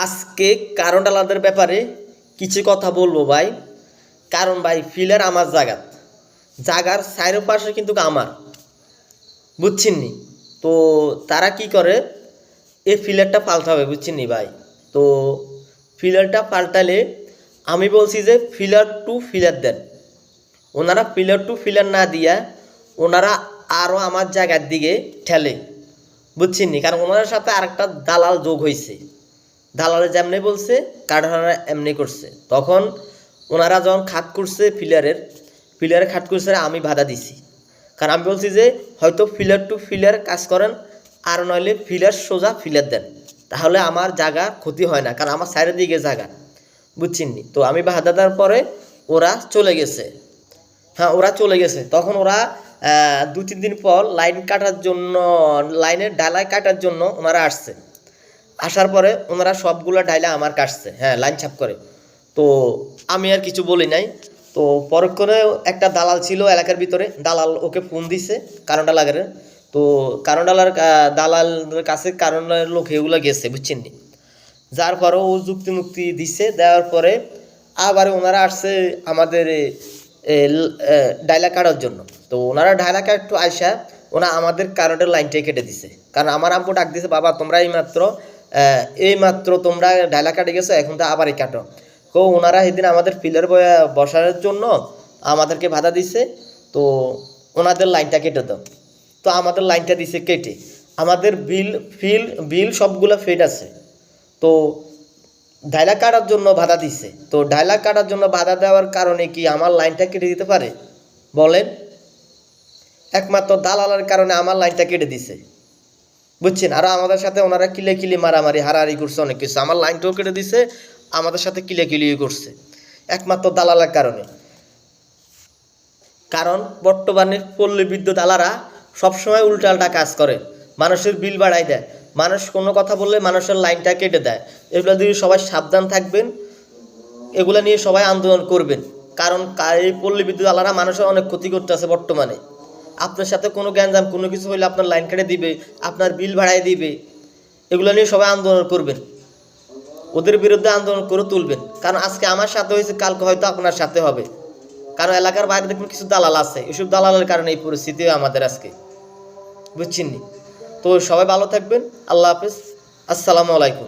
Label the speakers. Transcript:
Speaker 1: আজকে কারণ আলাদার ব্যাপারে কিছু কথা বলবো ভাই। কারণ ভাই ফিলার আমার জাগার চারপাশে কিন্তু আমার, বুঝছেন নি? তো তারা কি করে, এই ফিলারটা পাল্টা হবে, বুঝছেন নি ভাই? তো ফিলারটা পাল্টালে আমি বলছি যে ফিলার টু ফিলার দেন। ওনারা ফিলার টু ফিলার না দিয়া ওনারা আরও আমার জায়গার দিকে ঠেলে, বুঝছেন নি? কারণ ওনার সাথে আরেকটা দালাল যোগ হয়েছে। দালালে যেমনি বলছে কারখানা এমনি করছে। তখন ওনারা যখন খাত করছে ফিলারে খাত করছে, আমি বাধা দিছি। কারণ আমি বলছি যে হয়তো ফিলার টু ফিলার কাজ করেন, আর নইলে ফিলার সোজা ফিলার দেন, তাহলে আমার জায়গা ক্ষতি হয় না, কারণ আমার সাইডের দিকে জায়গা, বুঝছেন নি? তো আমি বাধা দেওয়ার পরে ওরা চলে গেছে। হ্যাঁ, ওরা চলে গেছে। তখন ওরা 2-3 দিন পর লাইনের ডালাই কাটার জন্য ওনারা আসছে। আসার পরে ওনারা সবগুলো ডাইলা আমার কাটছে, হ্যাঁ, লাইন ছাপ করে। তো আমি আর কিছু বলি নাই। তো পরক্ষণে একটা দালাল ছিল এলাকার ভিতরে, দালাল ওকে ফোন দিছে কারণটা লাগারে। তো দালালের কাছে কারণের লোক এগুলো গেছে, বুঝছেন নি? যার পরে ও যুক্তি মুক্তি দিছে, দেওয়ার পরে আবার ওনারা আসছে আমাদের ডায়লা কাটার জন্য। তো ওনারা ডায়লা কাটতে আইসা আমাদের কারেন্টের লাইনটাই কেটে দিছে। কারণ আমার আম্মু ডাক দিছে, বাবা তোমরা এইমাত্র তোমরা ডায়লা কাটে গেছো, এখন তো আবারই কাটো। তো ওনারা সেদিন আমাদের ফিলার বসার জন্য আমাদেরকে বাধা দিছে। তো ওনাদের লাইনটা কেটে দাও। তো আমাদের লাইনটা দিছে কেটে, আমাদের বিল সবগুলো ফেড আছে। তো ডায়লা কাটার জন্য বাধা দিছে। তো ডায়লা কাটার জন্য বাধা দেওয়ার কারণে কি আমার লাইনটা কেটে দিতে পারে বলেন? একমাত্র দালালের কারণে আমার লাইনটা কেটে দিছে, বুঝছেন? আর আমাদের সাথে ওনারা কিলে মারামারি হারাহারি করছে, অনেক কিছু। আমার লাইনটাও কেটে দিছে, আমাদের সাথে কিলে করছে, একমাত্র দালালের কারণে। কারণ বর্তমানে পল্লী বিদ্যুৎ আলারা সবসময় উল্টাপাল্টা কাজ করে, মানুষের বিল বাড়াই দেয়, মানুষ কোনো কথা বললে মানুষের লাইনটা কেটে দেয়। এগুলো দিয়ে সবাই সাবধান থাকবেন, এগুলো নিয়ে সবাই আন্দোলন করবেন। কারণ এই পল্লী বিদ্যুৎ আলারা মানুষের অনেক ক্ষতি করতে আছে বর্তমানে। আপনার সাথে কোনো গ্যাঞ্জাম কোনো কিছু হইলে আপনার লাইন কেটে দিবে, আপনার বিল বাড়াই দিবে। এগুলো নিয়ে সবাই আন্দোলন করবেন, ওদের বিরুদ্ধে আন্দোলন করে তুলবেন। কারণ আজকে আমার সাথে হয়েছে, কালকে হয়তো আপনার সাথে হবে। কারণ এলাকার বাইরে দেখবেন কিছু দালাল আছে, এসব দালালের কারণে এই পরিস্থিতি আমাদের আজকে, বুঝছেন নি? তো সবাই ভালো থাকবেন। আল্লাহ হাফেজ, আসসালামু আলাইকুম।